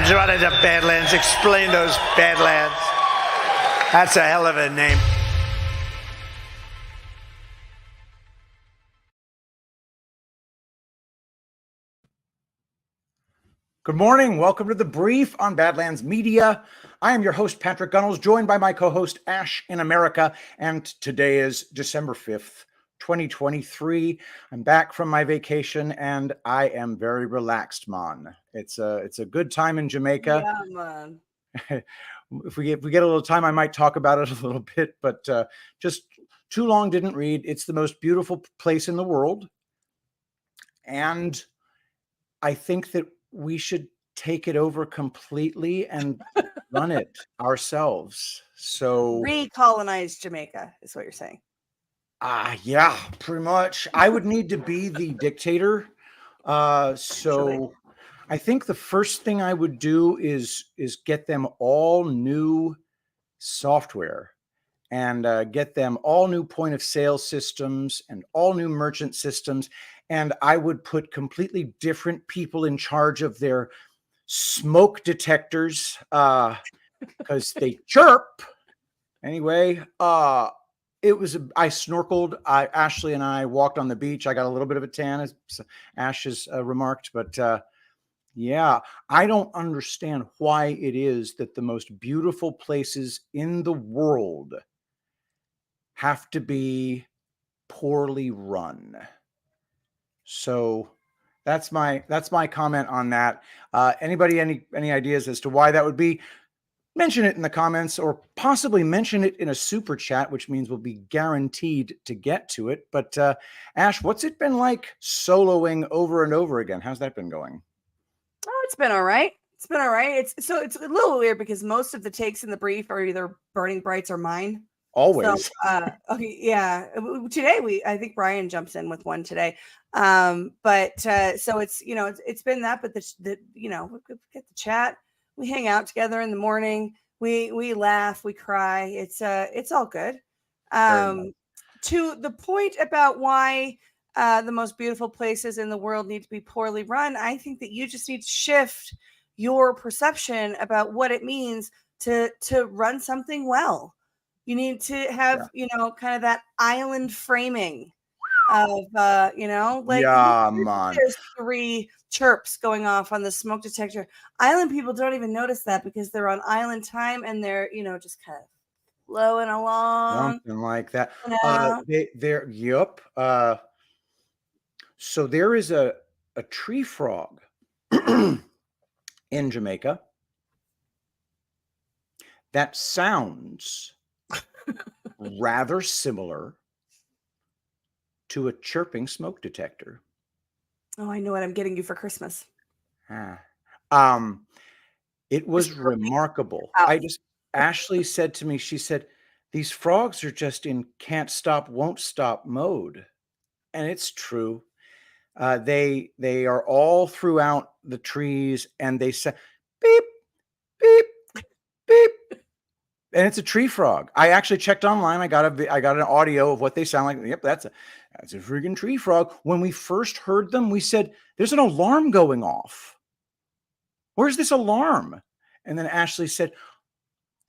What is the Badlands? Explain those Badlands. That's a hell of a name. Good morning. Welcome to the brief on Badlands Media. I am your host, Patrick Gunnels, joined by my co-host, Ash in America. And today is December 5th, 2023. I'm back from my vacation and I am very relaxed, man. It's a good time in Jamaica. Yeah, man. If we get a little time, I might talk about it a little bit, but just too long didn't read. It's the most beautiful place in the world. And I think that we should take it over completely and run it ourselves. So recolonize Jamaica is what you're saying. Yeah, pretty much. I would need to be the dictator. So I think the first thing I would do is get them all new software and get them all new point of sale systems and all new merchant systems. And I would put completely different people in charge of their smoke detectors because they chirp. Anyway, I snorkeled. Ashley and I walked on the beach. I got a little bit of a tan, as Ash has remarked, but yeah, I don't understand why it is that the most beautiful places in the world have to be poorly run. So that's my comment on that. Anybody any ideas as to why that would be? Mention it in the comments or possibly mention it in a super chat, which means we'll be guaranteed to get to it. But Ash, what's it been like soloing over and over again? How's that been going? Oh, it's been all right. It's been all right. It's a little weird because most of the takes in the brief are either Burning Brights or mine. Always. So, okay, yeah. Today I think Brian jumps in with one today. So it's it's been that, but we get the chat, we hang out together in the morning, we laugh, we cry. It's all good. To the point about why the most beautiful places in the world need to be poorly run, I think that you just need to shift your perception about what it means to run something well. You need to have, kind of that island framing of, there's 3 chirps going off on the smoke detector. Island people don't even notice that because they're on island time and they're, just kind of flowing along. Something like that. So there is a tree frog in Jamaica that sounds rather similar to a chirping smoke detector. Oh, I know what I'm getting you for Christmas. It was remarkable. Ashley said to me, she said, these frogs are just in can't stop, won't stop mode. And it's true. They are all throughout the trees and they say beep, beep, beep. And it's a tree frog. I actually checked online. I got an audio of what they sound like. Yep, that's a freaking tree frog. When we first heard them, we said, there's an alarm going off. Where's this alarm? And then Ashley said,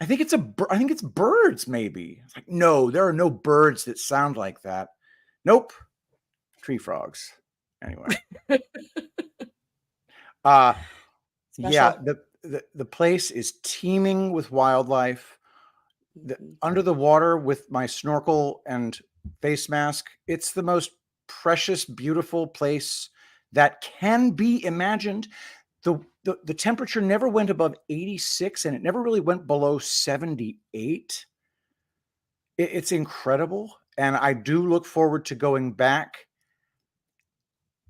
I think it's birds, maybe. It's like, no, there are no birds that sound like that. Nope. Tree frogs. Anyway. Yeah, the place is teeming with wildlife. Under the water with my snorkel and face mask, it's the most precious, beautiful place that can be imagined. The temperature never went above 86 and it never really went below 78. It's incredible. And I do look forward to going back,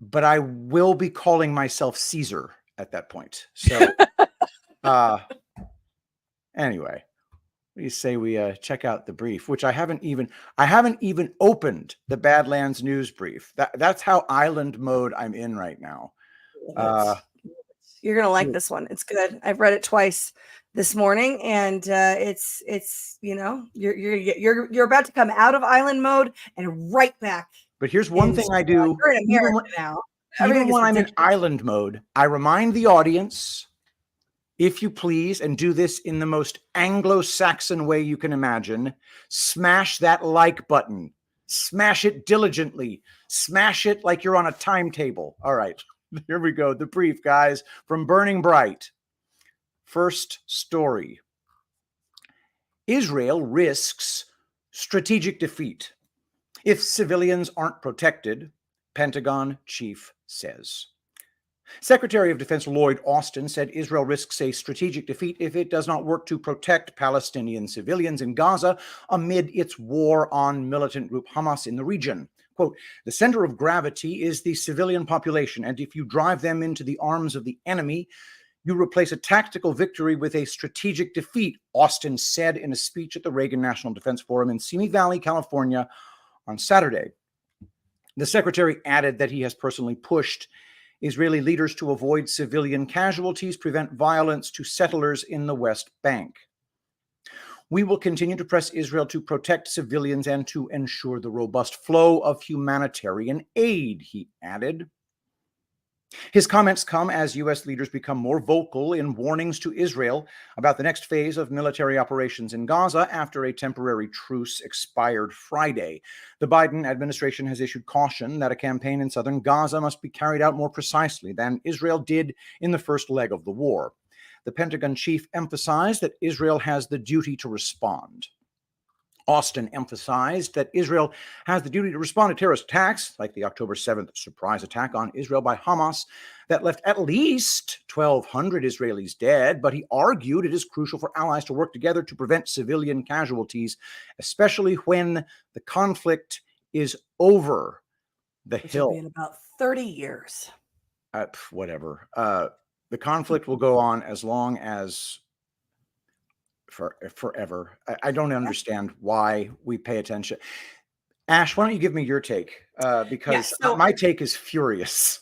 but I will be calling myself Caesar at that point. So anyway, what do you say we check out the brief, which I haven't even opened the Badlands news brief. That's how island mode I'm in right now. You're going to like this one. It's good. I've read it twice this morning and it's you're about to come out of island mode and right back. But here's one thing I do. You're in America now. Even when I'm in island mode, I remind the audience if you please, and do this in the most Anglo-Saxon way you can imagine, smash that like button. Smash it diligently. Smash it like you're on a timetable. All right, here we go. The brief, guys, from Burning Bright. First story. Israel risks strategic defeat if civilians aren't protected, Pentagon chief says. Secretary of Defense Lloyd Austin said Israel risks a strategic defeat if it does not work to protect Palestinian civilians in Gaza amid its war on militant group Hamas in the region. Quote, the center of gravity is the civilian population, and if you drive them into the arms of the enemy, you replace a tactical victory with a strategic defeat, Austin said in a speech at the Reagan National Defense Forum in Simi Valley, California on Saturday. The secretary added that he has personally pushed Israeli leaders to avoid civilian casualties, prevent violence to settlers in the West Bank. We will continue to press Israel to protect civilians and to ensure the robust flow of humanitarian aid, he added. His comments come as U.S. leaders become more vocal in warnings to Israel about the next phase of military operations in Gaza after a temporary truce expired Friday. The Biden administration has issued caution that a campaign in southern Gaza must be carried out more precisely than Israel did in the first leg of the war. The Pentagon chief emphasized that Israel has the duty to respond. Austin emphasized that Israel has the duty to respond to terrorist attacks, like the October 7th surprise attack on Israel by Hamas that left at least 1,200 Israelis dead, but he argued it is crucial for allies to work together to prevent civilian casualties, especially when the conflict is over the hill. Will be in about 30 years. Whatever. The conflict will go on as long as forever. I don't understand why we pay attention. Ash, why don't you give me your take? Because my take is furious.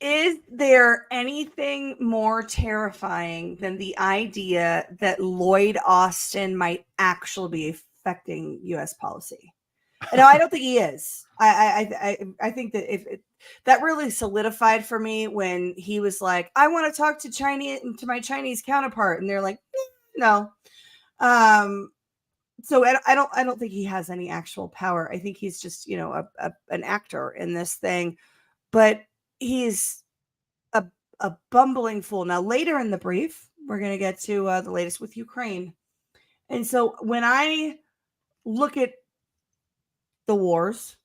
Is there anything more terrifying than the idea that Lloyd Austin might actually be affecting U.S. policy? No, I don't think he is. I think that that really solidified for me when he was like, I want to talk to my Chinese counterpart, and they're like, no. So I don't think he has any actual power. I think he's just, an actor in this thing, but he's a bumbling fool. Now, later in the brief, we're going to get to the latest with Ukraine. And so when I look at the wars,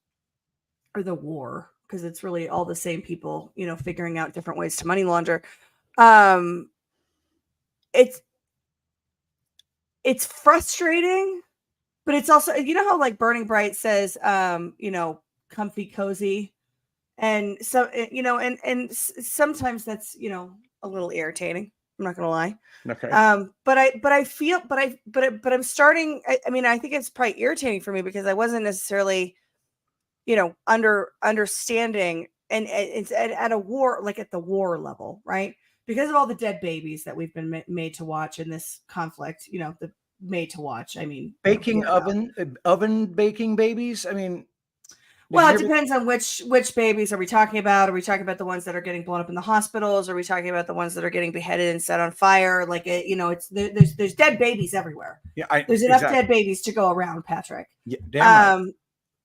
or the war, because it's really all the same people, figuring out different ways to money launder, it's frustrating, but it's also, how like Burning Bright says, comfy, cozy. And so, and sometimes that's, a little irritating. I'm not going to lie. Okay. But I'm starting, I think it's probably irritating for me because I wasn't necessarily, understanding and it's at a war, like at the war level, right? Because of all the dead babies that we've been made to watch in this conflict, the made to watch. Baking oven baking babies. Well, it depends on which babies are we talking about. Are we talking about the ones that are getting blown up in the hospitals? Are we talking about the ones that are getting beheaded and set on fire? Like it's there's dead babies everywhere. Yeah, there's enough dead babies to go around, Patrick. Yeah, damn right.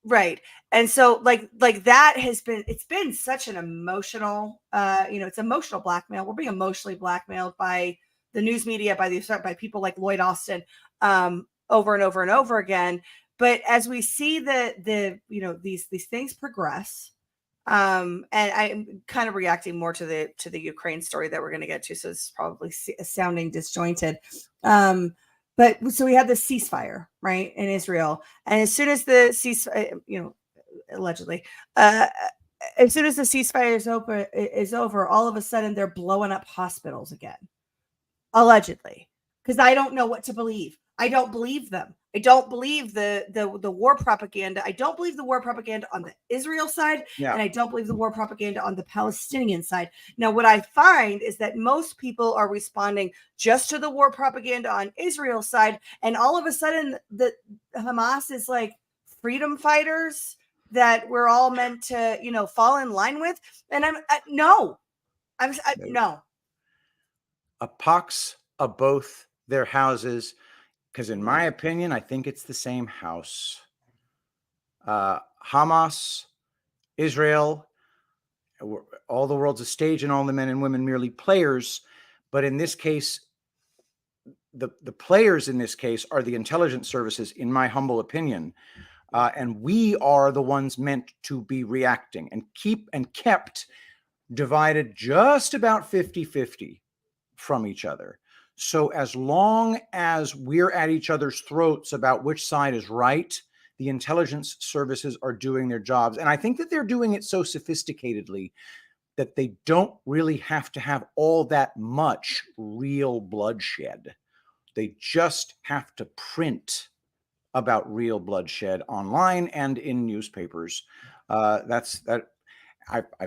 Right. And so like that it's been such an emotional, it's emotional blackmail. We're being emotionally blackmailed by the news media, by people like Lloyd Austin, over and over and over again. But as we see these things progress, and I'm kind of reacting more to the Ukraine story that we're going to get to, so it's probably sounding disjointed. But so we had the ceasefire, right, in Israel, and as soon as the ceasefire, allegedly, as soon as the ceasefire is over, all of a sudden they're blowing up hospitals again, allegedly, because I don't know what to believe. I don't believe them. I don't believe the war propaganda. I don't believe the war propaganda on the Israel side, and I don't believe the war propaganda on the Palestinian side. Now, what I find is that most people are responding just to the war propaganda on Israel's side, and all of a sudden, the Hamas is like freedom fighters that we're all meant to, fall in line with. And no. a pox of both their houses, because in my opinion, I think it's the same house. Hamas, Israel, all the world's a stage and all the men and women merely players. But in this case, the players in this case are the intelligence services, in my humble opinion. And we are the ones meant to be reacting and kept divided just about 50-50 from each other. So as long as we're at each other's throats about which side is right, the intelligence services are doing their jobs. And I think that they're doing it so sophisticatedly that they don't really have to have all that much real bloodshed. They just have to print about real bloodshed online and in newspapers. I've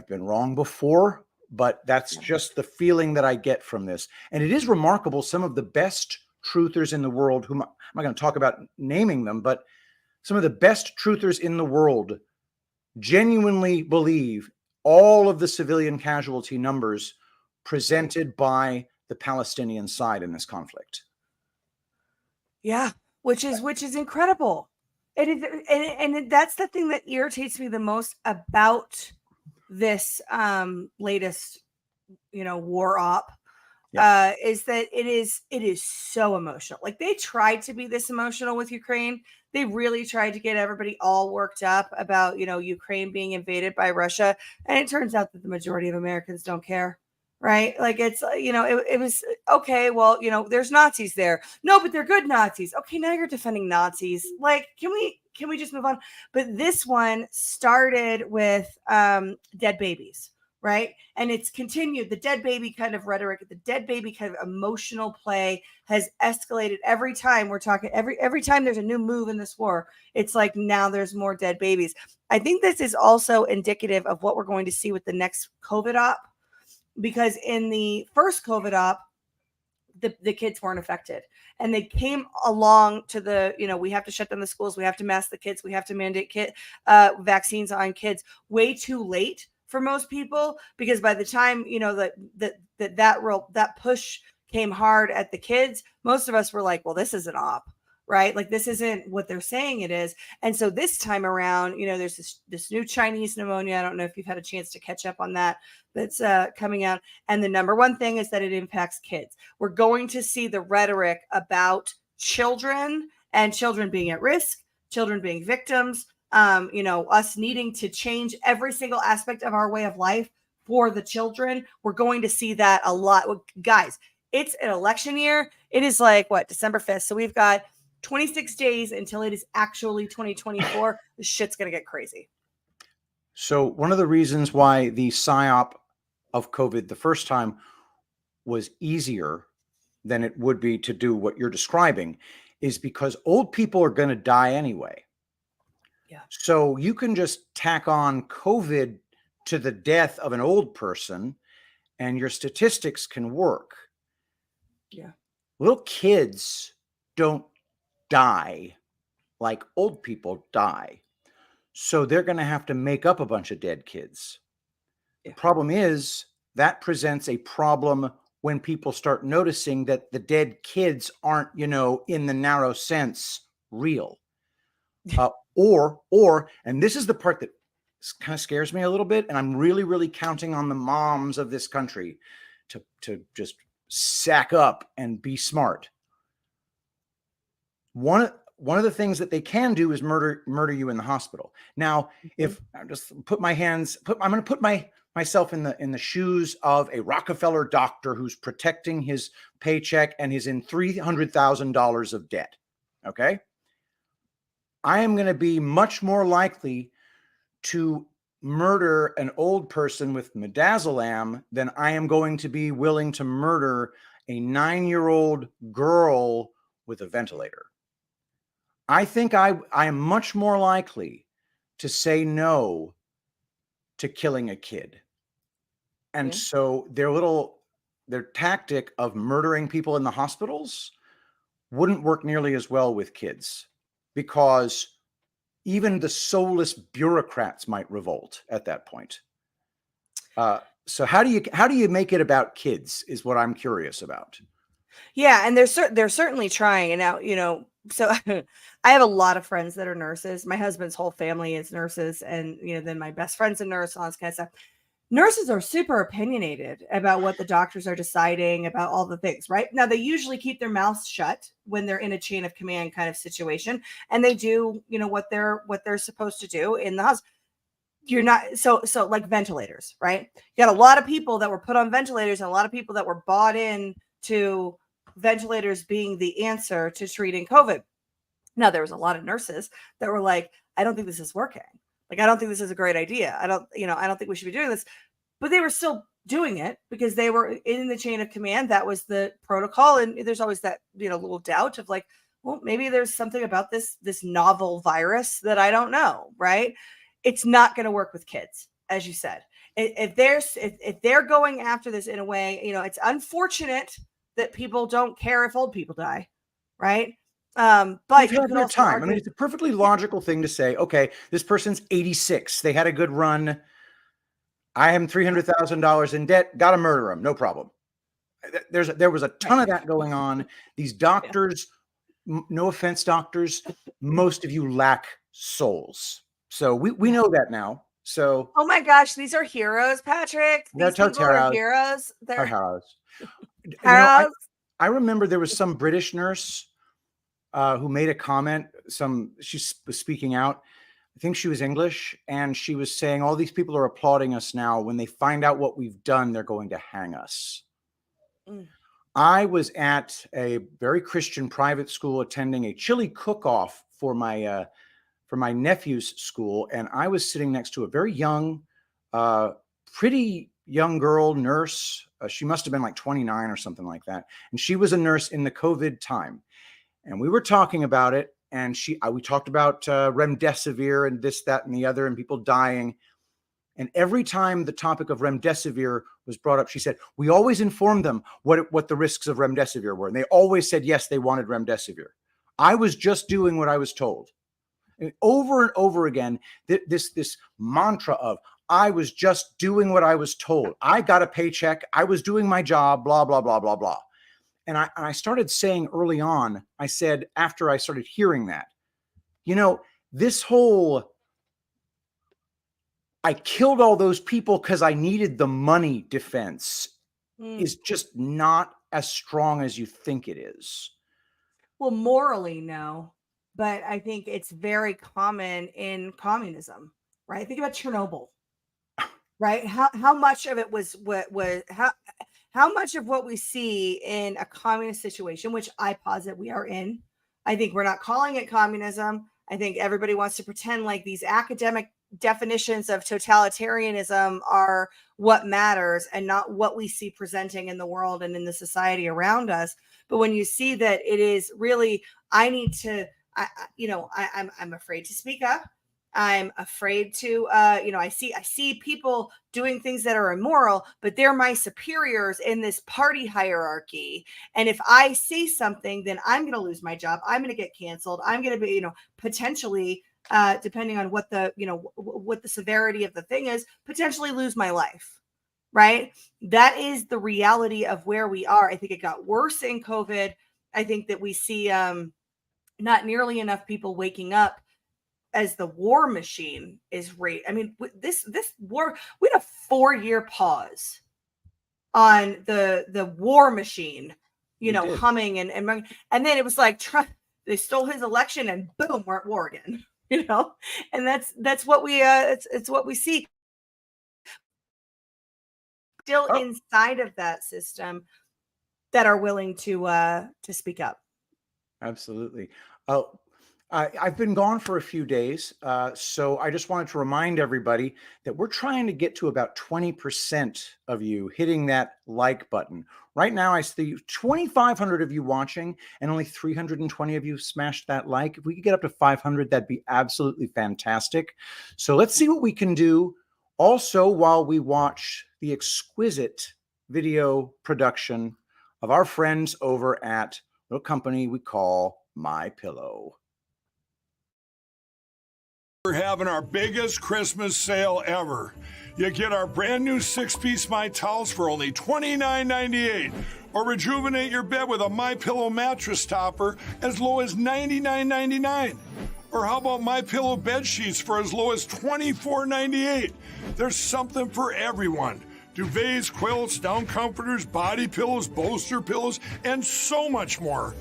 been wrong before, but that's just the feeling that I get from this. And it is remarkable. Some of the best truthers in the world, whom I'm not going to talk about naming them, but some of the best truthers in the world genuinely believe all of the civilian casualty numbers presented by the Palestinian side in this conflict. Yeah, which is incredible. It is, and that's the thing that irritates me the most about this latest, war op, is that it is so emotional. Like, they tried to be this emotional with Ukraine. They really tried to get everybody all worked up about, Ukraine being invaded by Russia. And it turns out that the majority of Americans don't care. Right. Like, it's, it was okay. Well, there's Nazis there. No, but they're good Nazis. Okay. Now you're defending Nazis. Like, can we just move on? But this one started with dead babies. Right. And it's continued. The dead baby kind of rhetoric, the dead baby kind of emotional play has escalated every time we're talking. Every time there's a new move in this war, it's like now there's more dead babies. I think this is also indicative of what we're going to see with the next COVID op. Because in the first COVID op, the kids weren't affected. And they came along to the, we have to shut down the schools. We have to mask the kids. We have to mandate vaccines on kids way too late for most people. Because by the time, that push came hard at the kids, most of us were like, well, this is an op. Right? Like, this isn't what they're saying it is. And so this time around, there's this new Chinese pneumonia. I don't know if you've had a chance to catch up on that. That's coming out. And the number one thing is that it impacts kids. We're going to see the rhetoric about children and children being at risk, children being victims, us needing to change every single aspect of our way of life for the children. We're going to see that a lot. Guys, it's an election year. It is like, December 5th. So we've got 26 days until it is actually 2024. The shit's going to get crazy. So one of the reasons why the PSYOP of COVID the first time was easier than it would be to do what you're describing is because old people are going to die anyway. Yeah. So you can just tack on COVID to the death of an old person and your statistics can work. Yeah. Little kids don't die like old people die. So they're going to have to make up a bunch of dead kids. Yeah. The problem is that presents a problem when people start noticing that the dead kids aren't, in the narrow sense, real. And this is the part that kind of scares me a little bit. And I'm really, really counting on the moms of this country to just sack up and be smart. One of the things that they can do is murder you in the hospital. Now, if I just I'm going to put myself in the shoes of a Rockefeller doctor who's protecting his paycheck and is in $300,000 of debt. Okay. I am going to be much more likely to murder an old person with midazolam than I am going to be willing to murder a 9-year-old girl with a ventilator. I think I am much more likely to say no to killing a kid. And so their tactic of murdering people in the hospitals wouldn't work nearly as well with kids, because even the soulless bureaucrats might revolt at that point. So how do you make it about kids is what I'm curious about. Yeah, and they're certainly trying. And now, so I have a lot of friends that are nurses. My husband's whole family is nurses, and then my best friend's a nurse, all this kind of stuff. Nurses are super opinionated about what the doctors are deciding about all the things, right? Now, they usually keep their mouths shut when they're in a chain of command kind of situation, and they do, what they're supposed to do in the house. You're not so like ventilators, right? You got a lot of people that were put on ventilators and a lot of people that were bought in to ventilators being the answer to treating COVID. Now, there was a lot of nurses that were like, I don't think this is working. Like, I don't think this is a great idea. I don't think we should be doing this. But they were still doing it because they were in the chain of command. That was the protocol. And there's always that, little doubt of like, well, maybe there's something about this novel virus that I don't know, right? It's not going to work with kids, as you said. If they're going after this in a way, it's unfortunate that people don't care if old people die, right? But They've had their time. I mean, it's a perfectly logical thing to say, okay, this person's 86. They had a good run. I am $300,000 in debt. Got to murder them. No problem. There was a ton of that going on. These doctors, no offense, doctors, most of you lack souls. So we know that now. So, oh my gosh, these are heroes, Patrick. These people are heroes. They're heroes. heroes. I remember there was some British nurse who made a comment. She was speaking out. I think she was English, and she was saying, all these people are applauding us now. When they find out what we've done, they're going to hang us. I was at a very Christian private school attending a chili cook-off for my nephew's school, and I was sitting next to a very young, pretty young girl nurse. She must have been like 29 or something like that, and she was a nurse in the COVID time. And we were talking about it, and we talked about remdesivir and this, that, and the other, and people dying. And every time the topic of remdesivir was brought up, she said, we always informed them what the risks of remdesivir were. And they always said, yes, they wanted remdesivir. I was just doing what I was told. And over again, this mantra of, I was just doing what I was told. I got a paycheck. I was doing my job, blah, blah, blah, blah, blah. And I started saying early on, I said, after I started hearing that, this whole, I killed all those people because I needed the money defense is just not as strong as you think it is. Well, morally, no. But I think it's very common in communism, right? Think about Chernobyl, right? How much of it was how much of what we see in a communist situation, which I posit we are in, I think we're not calling it communism. I think everybody wants to pretend like these academic definitions of totalitarianism are what matters and not what we see presenting in the world and in the society around us. But when you see that it is really, I'm afraid to speak up. I'm afraid to, I see people doing things that are immoral, but they're my superiors in this party hierarchy. And if I say something, then I'm going to lose my job. I'm going to get canceled. I'm going to be, potentially, depending on what the severity of the thing is, potentially lose my life. Right. That is the reality of where we are. I think it got worse in COVID. I think that we see not nearly enough people waking up as the war machine is rate. I mean, this war, we had a 4-year pause on the war machine, humming and then it was like Trump, they stole his election and boom, we're at war again, and that's what we it's what we see still inside of that system that are willing to speak up. Absolutely. I've been gone for a few days, so I just wanted to remind everybody that we're trying to get to about 20% of you hitting that like button. Right now, I see 2,500 of you watching and only 320 of you smashed that like. If we could get up to 500, that'd be absolutely fantastic. So let's see what we can do. Also, while we watch the exquisite video production of our friends over at a company we call MyPillow. We're having our biggest Christmas sale ever. You get our brand new 6-piece My Towels for only $29.98. Or rejuvenate your bed with a MyPillow mattress topper as low as $99.99. Or how about MyPillow bed sheets for as low as $24.98? There's something for everyone. Duvets, quilts, down comforters, body pillows, bolster pillows, and so much more.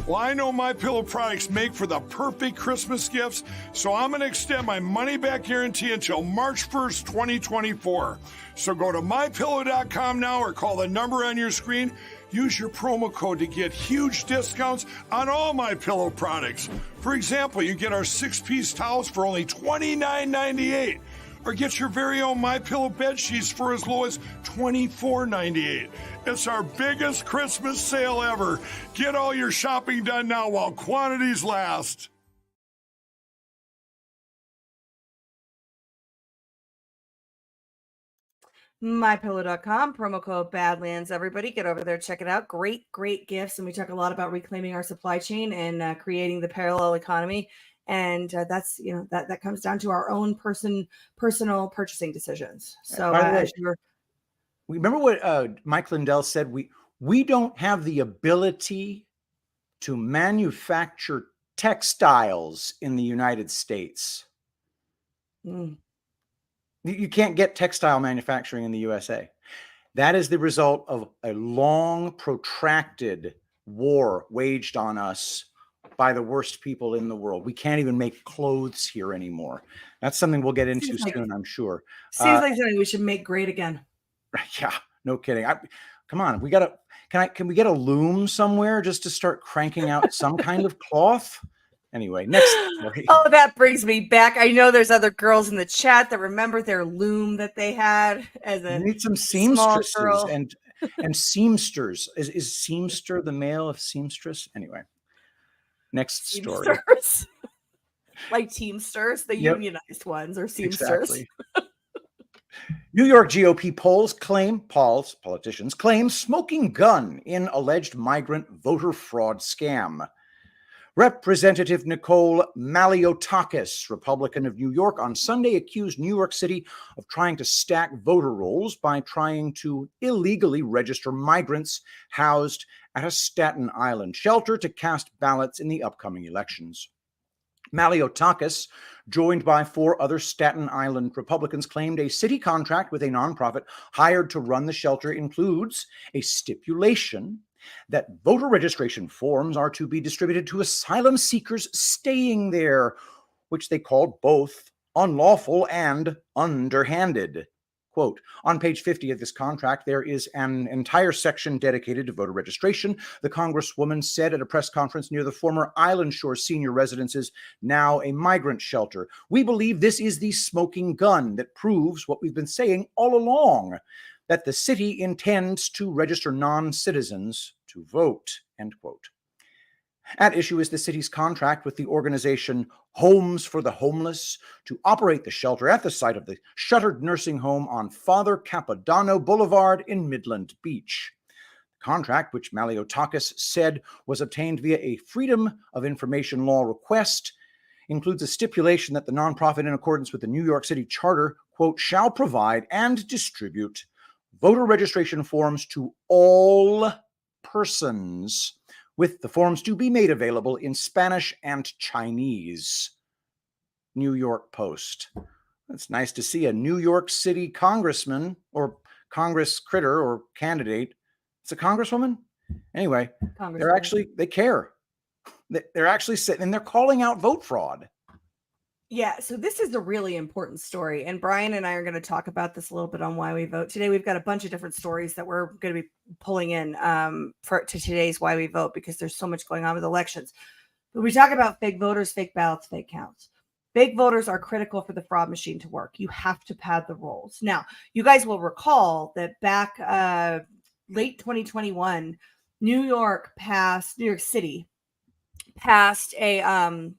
Well, I know MyPillow products make for the perfect Christmas gifts, so I'm going to extend my money-back guarantee until March 1st, 2024. So go to MyPillow.com now or call the number on your screen. Use your promo code to get huge discounts on all MyPillow products. For example, you get our 6-piece towels for only $29.98. Or get your very own MyPillow bed sheets for as low as $24.98. It's our biggest Christmas sale ever. Get all your shopping done now while quantities last. MyPillow.com, promo code Badlands. Everybody get over there, check it out. Great gifts. And we talk a lot about reclaiming our supply chain and creating the parallel economy. And that's, that comes down to our own personal purchasing decisions. So remember what Mike Lindell said? We don't have the ability to manufacture textiles in the United States. You can't get textile manufacturing in the USA. That is the result of a long, protracted war waged on us by the worst people in the world. We can't even make clothes here anymore. That's something we'll get into soon, I'm sure. Seems like something we should make great again. Yeah, no kidding. Come on, can we get a loom somewhere just to start cranking out some kind of cloth? Anyway, next story. Oh, that brings me back. I know there's other girls in the chat that remember their loom that they had as a need some seamstresses and seamsters. Is seamster the male of seamstress? Anyway. Next story. Like Teamsters, the unionized ones, or Seamsters. Exactly. New York GOP politicians claim smoking gun in alleged migrant voter fraud scam. Representative Nicole Maliotakis, Republican of New York, on Sunday accused New York City of trying to stack voter rolls by trying to illegally register migrants housed at a Staten Island shelter to cast ballots in the upcoming elections. Maliotakis, joined by 4 other Staten Island Republicans, claimed a city contract with a nonprofit hired to run the shelter includes a stipulation that voter registration forms are to be distributed to asylum seekers staying there, which they called both unlawful and underhanded. Quote, on page 50 of this contract, there is an entire section dedicated to voter registration, the Congresswoman said at a press conference near the former Island Shore Senior Residence's, now a migrant shelter. We believe this is the smoking gun that proves what we've been saying all along, that the city intends to register non-citizens to vote, end quote. At issue is the city's contract with the organization Homes for the Homeless to operate the shelter at the site of the shuttered nursing home on Father Capodanno Boulevard in Midland Beach. The contract, which Maliotakis said was obtained via a Freedom of Information Law request, includes a stipulation that the nonprofit, in accordance with the New York City Charter, quote, shall provide and distribute voter registration forms to all persons, with the forms to be made available in Spanish and Chinese. New York Post. It's nice to see a New York City congressman or Congress critter or candidate. It's a congresswoman? Anyway, they care. They're actually sitting and they're calling out vote fraud. Yeah, so this is a really important story, and Brian and I are going to talk about this a little bit on Why We Vote. Today, we've got a bunch of different stories that we're going to be pulling in to today's Why We Vote, because there's so much going on with elections. But we talk about fake voters, fake ballots, fake counts. Fake voters are critical for the fraud machine to work. You have to pad the rolls. Now, you guys will recall that back late 2021, New York City passed a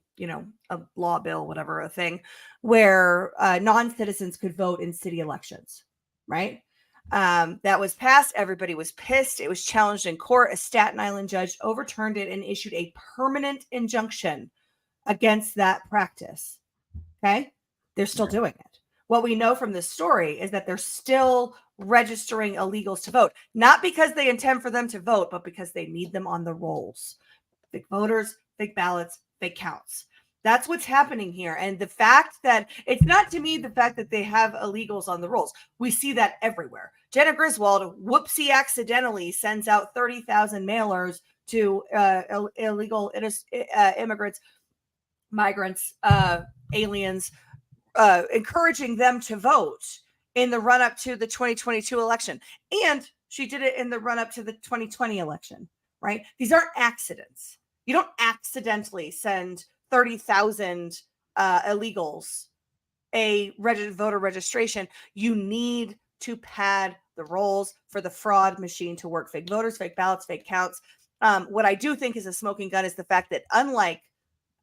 law bill, whatever, a thing where non-citizens could vote in city elections, right? That was passed. Everybody was pissed. It was challenged in court. A Staten Island judge overturned it and issued a permanent injunction against that practice. Okay. They're still doing it. What we know from this story is that they're still registering illegals to vote, not because they intend for them to vote, but because they need them on the rolls. Fake voters, fake ballots, fake counts. That's what's happening here. And the fact that it's not, to me, the fact that they have illegals on the rolls. We see that everywhere. Jenna Griswold, whoopsie accidentally sends out 30,000 mailers to illegal immigrants, migrants, aliens, encouraging them to vote in the run up to the 2022 election. And she did it in the run up to the 2020 election, right? These aren't accidents. You don't accidentally send 30,000 illegals a voter registration. You need to pad the rolls for the fraud machine to work. Fake voters, fake ballots, fake counts. What I do think is a smoking gun is the fact that unlike,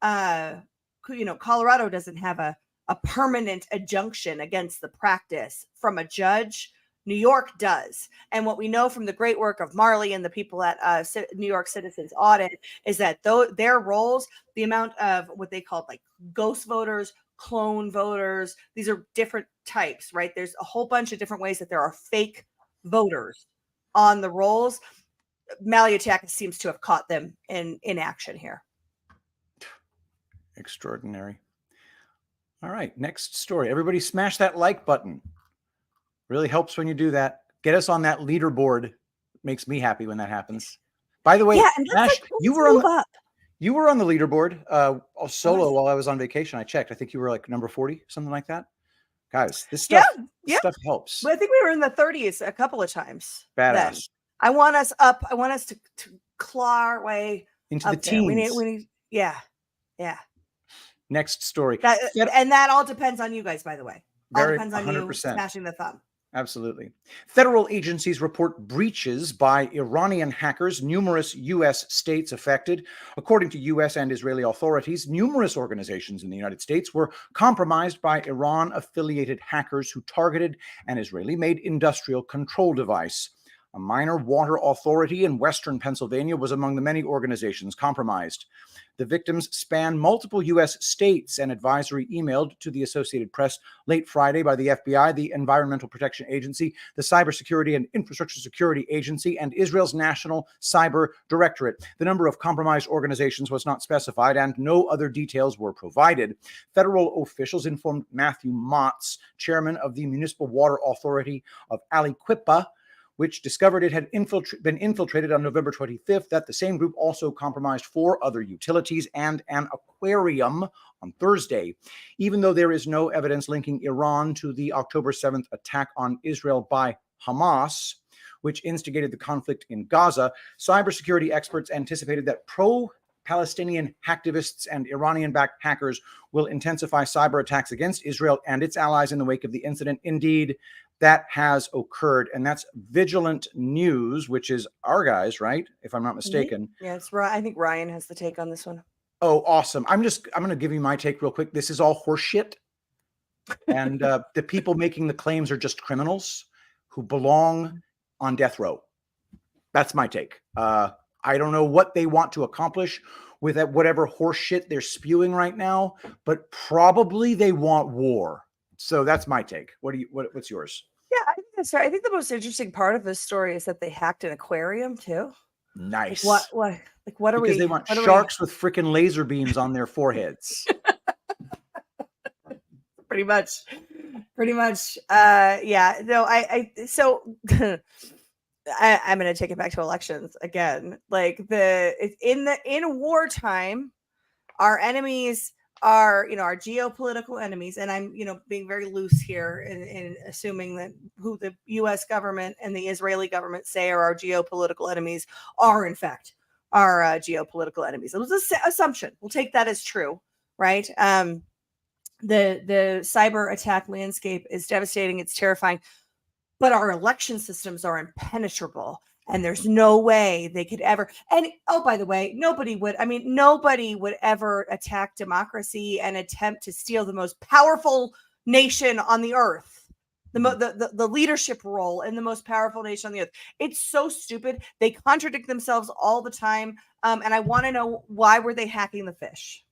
Colorado doesn't have a permanent injunction against the practice from a judge. New York does. And what we know from the great work of Marley and the people at New York Citizens Audit is that their rolls, the amount of what they call like ghost voters, clone voters, these are different types, right? There's a whole bunch of different ways that there are fake voters on the rolls. Malliotakis seems to have caught them in action here. Extraordinary. All right, next story. Everybody smash that like button. Really helps when you do that. Get us on that leaderboard. Makes me happy when that happens. By the way, Yeah, and Ash, like, you were on the leaderboard solo while I was on vacation. I checked. I think you were like number 40, something like that. Guys, this stuff, stuff helps. But I think we were in the 30s a couple of times. Badass. Then. I want us up. I want us to claw our way into the there. teens. We need, yeah. Next story. And that all depends on you guys, by the way. All depends on 100%. You smashing the thumb. Absolutely. Federal agencies report breaches by Iranian hackers, numerous U.S. states affected. According to U.S. and Israeli authorities, numerous organizations in the United States were compromised by Iran-affiliated hackers who targeted an Israeli-made industrial control device. A minor water authority in western Pennsylvania was among the many organizations compromised. The victims span multiple U.S. states. An advisory emailed to the Associated Press late Friday by the FBI, the Environmental Protection Agency, the Cybersecurity and Infrastructure Security Agency, and Israel's National Cyber Directorate. The number of compromised organizations was not specified, and no other details were provided. Federal officials informed Matthew Motz, chairman of the Municipal Water Authority of Aliquippa, which discovered it had been infiltrated on November 25th, that the same group also compromised 4 other utilities and an aquarium on Thursday. Even though there is no evidence linking Iran to the October 7th attack on Israel by Hamas, which instigated the conflict in Gaza, cybersecurity experts anticipated that pro-Palestinian hacktivists and Iranian-backed hackers will intensify cyber attacks against Israel and its allies in the wake of the incident. Indeed, that has occurred, and that's Vigilant News, which is our guys, right? If I'm not mistaken. Yeah, it's right. I think Ryan has the take on this one. Oh, awesome. I'm going to give you my take real quick. This is all horseshit. And the people making the claims are just criminals who belong on death row. That's my take. I don't know what they want to accomplish with that, whatever horseshit they're spewing right now, but probably they want war. So that's my take. What's yours? Yeah, I think that's right. I think the most interesting part of this story is that they hacked an aquarium too. Nice. Like what are we? Because they want sharks with freaking laser beams on their foreheads. Pretty much. Yeah. No, I'm going to take it back to elections again. Like in wartime, our enemies are, our geopolitical enemies. And I'm, being very loose here in assuming that who the U.S. government and the Israeli government say are our geopolitical enemies are in fact our geopolitical enemies. It was an assumption. We'll take that as true, right? The cyber attack landscape is devastating. It's terrifying, but our election systems are impenetrable. And there's no way they could ever. And oh, by the way, nobody would ever attack democracy and attempt to steal the most powerful nation on the earth, the leadership role in the most powerful nation on the earth. It's so stupid. They contradict themselves all the time. And I want to know, why were they hacking the fish?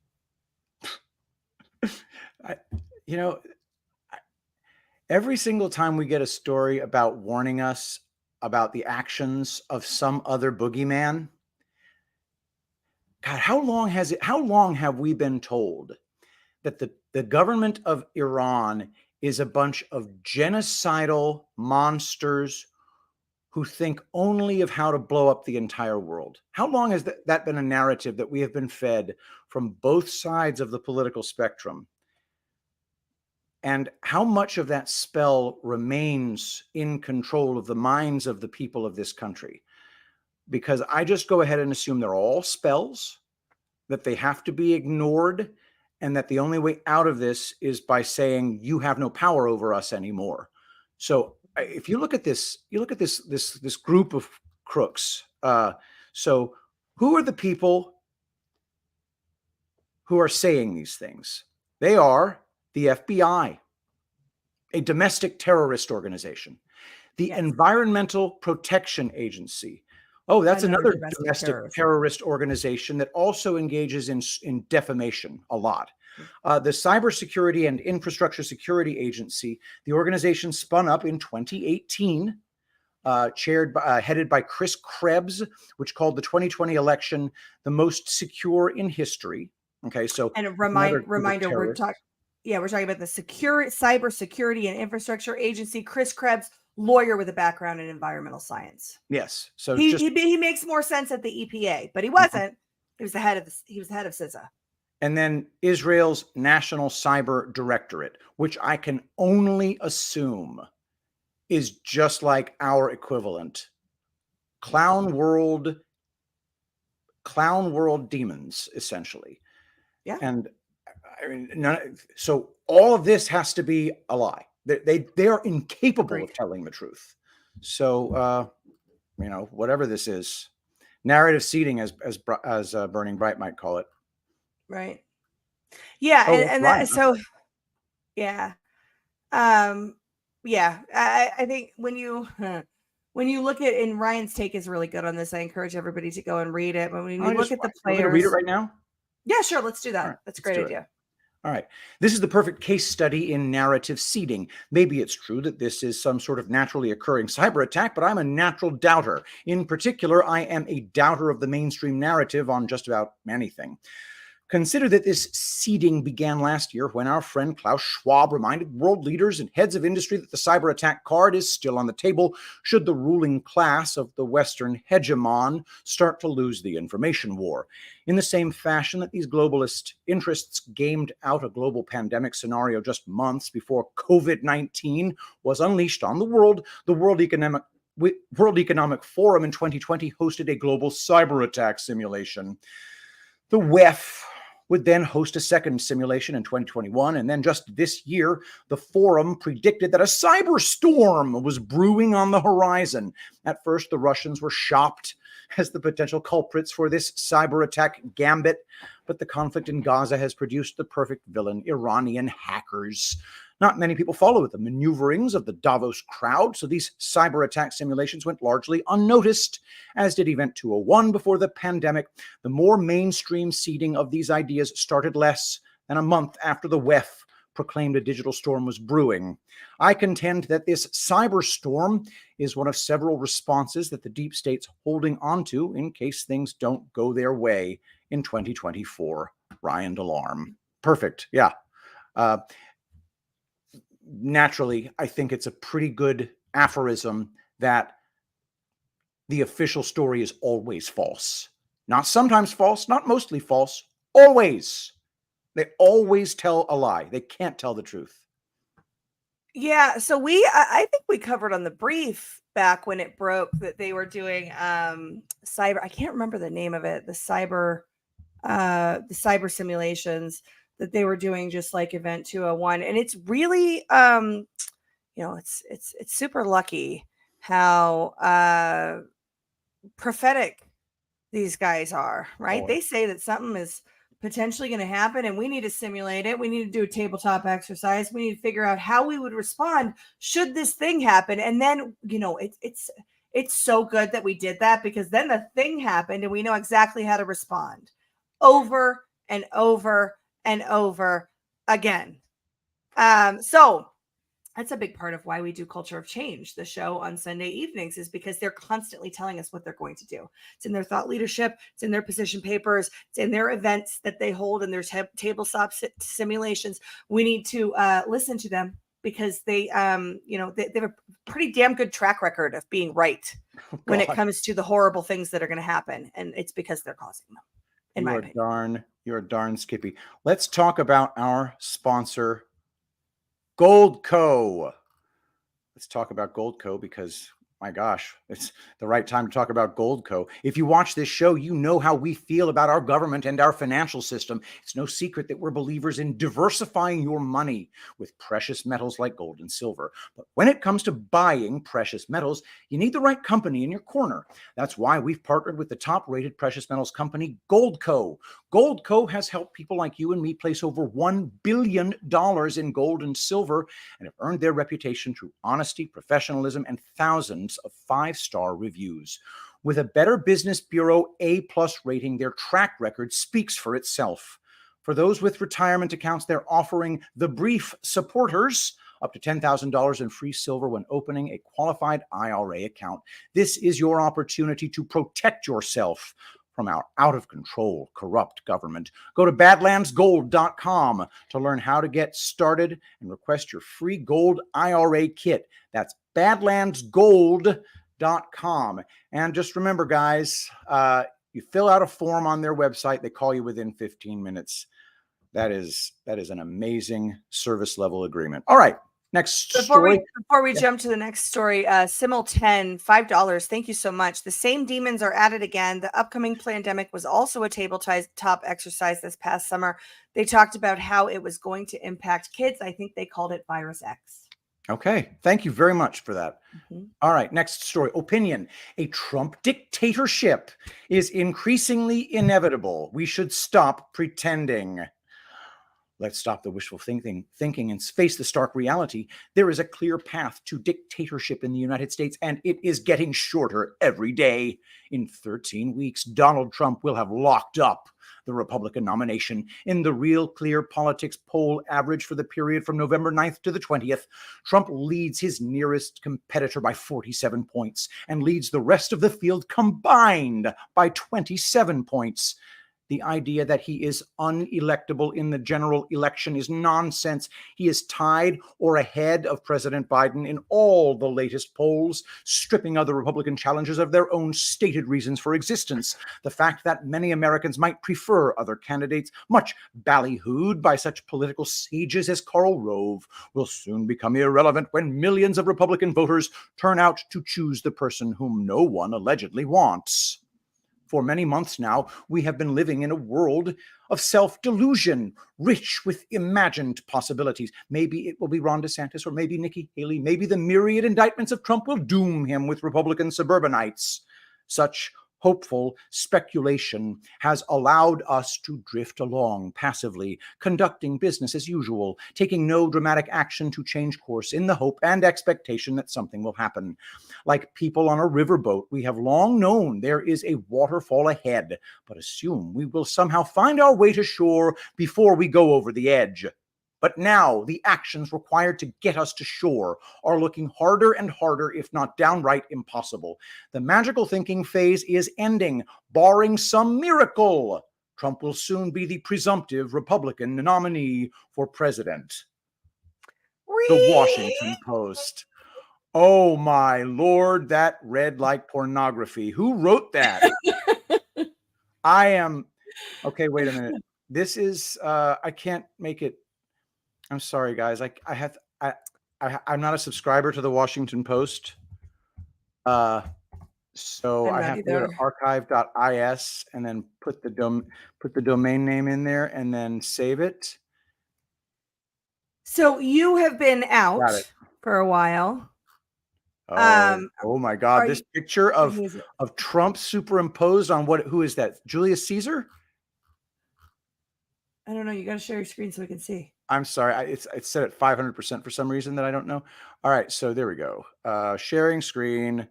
I, you know, every single time we get a story about warning us about the actions of some other boogeyman, God, how long have we been told that the government of Iran is a bunch of genocidal monsters who think only of how to blow up the entire world? How long has that been a narrative that we have been fed from both sides of the political spectrum? And how much of that spell remains in control of the minds of the people of this country? Because I just go ahead and assume they're all spells, that they have to be ignored, and that the only way out of this is by saying you have no power over us anymore. So if you look at this, this group of crooks. So who are the people who are saying these things? They are the FBI, a domestic terrorist organization, the Environmental Protection Agency. Oh, that's another domestic terrorist organization that also engages in defamation a lot. The Cybersecurity and Infrastructure Security Agency, the organization spun up in 2018, headed by Chris Krebs, which called the 2020 election the most secure in history. Okay, so and a reminder, we're talking about the Cybersecurity and Infrastructure Agency. Chris Krebs, lawyer with a background in environmental science. Yes, so he makes more sense at the EPA, but he wasn't. He was the head of CISA. And then Israel's National Cyber Directorate, which I can only assume is just like our equivalent. Clown world demons, essentially. Yeah. And I mean, so all of this has to be a lie. They are incapable of telling the truth. So, whatever this is, narrative seeding, as Burning Bright might call it. Right. Yeah. Oh, and that, so, yeah. Yeah. I think when you look at, and Ryan's take is really good on this, I encourage everybody to go and read it. But when you look at the players, read it right now. Yeah, sure. Let's do that. Right, that's a great idea. All right. This is the perfect case study in narrative seeding. Maybe it's true that this is some sort of naturally occurring cyber attack, but I'm a natural doubter. In particular, I am a doubter of the mainstream narrative on just about anything. Consider that this seeding began last year when our friend Klaus Schwab reminded world leaders and heads of industry that the cyber attack card is still on the table should the ruling class of the Western hegemon start to lose the information war. In the same fashion that these globalist interests gamed out a global pandemic scenario just months before COVID-19 was unleashed on the world, the World Economic Forum in 2020 hosted a global cyber attack simulation. The WEF would then host a second simulation in 2021, and then just this year, the forum predicted that a cyber storm was brewing on the horizon. At first, the Russians were shopped as the potential culprits for this cyber attack gambit, but the conflict in Gaza has produced the perfect villain, Iranian hackers. Not many people follow the maneuverings of the Davos crowd, so these cyber attack simulations went largely unnoticed, as did Event 201 before the pandemic. The more mainstream seeding of these ideas started less than a month after the WEF proclaimed a digital storm was brewing. I contend that this cyber storm is one of several responses that the deep state's holding onto in case things don't go their way in 2024. Ryan DeLarme. Perfect. Yeah. Naturally, I think it's a pretty good aphorism that the official story is always false. Not sometimes false, not mostly false, always. They always tell a lie. They can't tell the truth. Yeah, so I think we covered on the brief back when it broke that they were doing cyber, I can't remember the name of it, the cyber simulations that they were doing, just like Event 201. And it's really it's super lucky how prophetic these guys are, right? They say that something is potentially going to happen and we need to simulate it. We need to do a tabletop exercise. We need to figure out how we would respond should this thing happen. And then, it's so good that we did that, because then the thing happened and we know exactly how to respond over and over and over again. So that's a big part of why we do Culture of Change, the show on Sunday evenings, is because they're constantly telling us what they're going to do. It's in their thought leadership, it's in their position papers, it's in their events that they hold and their tabletop simulations. We need to listen to them because they have a pretty damn good track record of being right when it comes to the horrible things that are going to happen. And it's because they're causing them, in my opinion. You're darn Skippy. Let's talk about our sponsor, Goldco. Let's talk about Goldco because, my gosh, it's the right time to talk about Goldco. If you watch this show, you know how we feel about our government and our financial system. It's no secret that we're believers in diversifying your money with precious metals like gold and silver. But when it comes to buying precious metals, you need the right company in your corner. That's why we've partnered with the top-rated precious metals company, Goldco. Goldco has helped people like you and me place over $1 billion in gold and silver and have earned their reputation through honesty, professionalism, and thousands of 5-star reviews. With a Better Business Bureau A+ rating, their track record speaks for itself. For those with retirement accounts, they're offering the Brief supporters up to $10,000 in free silver when opening a qualified IRA account. This is your opportunity to protect yourself from our out-of-control, corrupt government. Go to badlandsgold.com to learn how to get started and request your free gold IRA kit. That's badlandsgold.com. And just remember, guys, you fill out a form on their website. They call you within 15 minutes. That is an amazing service level agreement. All right. Next story. Before we jump to the next story, Simul10, $5. Thank you so much. The same demons are at it again. The upcoming pandemic was also a tabletop exercise this past summer. They talked about how it was going to impact kids. I think they called it Virus X. Okay. Thank you very much for that. All right. Next story. Opinion. A Trump dictatorship is increasingly inevitable. We should stop pretending. Let's stop the wishful thinking and face the stark reality. There is a clear path to dictatorship in the United States, and it is getting shorter every day. In 13 weeks, Donald Trump will have locked up the Republican nomination. In the Real Clear Politics poll average for the period from November 9th to the 20th, Trump leads his nearest competitor by 47 points and leads the rest of the field combined by 27 points. The idea that he is unelectable in the general election is nonsense. He is tied or ahead of President Biden in all the latest polls, stripping other Republican challengers of their own stated reasons for existence. The fact that many Americans might prefer other candidates, much ballyhooed by such political sages as Karl Rove, will soon become irrelevant when millions of Republican voters turn out to choose the person whom no one allegedly wants. For many months now, we have been living in a world of self-delusion, rich with imagined possibilities. Maybe it will be Ron DeSantis or maybe Nikki Haley. Maybe the myriad indictments of Trump will doom him with Republican suburbanites. Such hopeful speculation has allowed us to drift along passively, conducting business as usual, taking no dramatic action to change course in the hope and expectation that something will happen. Like people on a riverboat, we have long known there is a waterfall ahead, but assume we will somehow find our way to shore before we go over the edge. But now the actions required to get us to shore are looking harder and harder, if not downright impossible. The magical thinking phase is ending, barring some miracle. Trump will soon be the presumptive Republican nominee for president. The Washington Post. Oh my Lord, that read like pornography. Who wrote that? Okay, wait a minute. This is, I can't make it. I'm sorry, guys. I'm not a subscriber to the Washington Post. So I have to go to archive.is and then put the domain name in there and then save it. So you have been out for a while. Oh my God! This picture of Trump superimposed on who is that? Julius Caesar? I don't know. You got to share your screen so we can see. I'm sorry. It's set at 500% for some reason that I don't know. All right. So there we go. Sharing screen.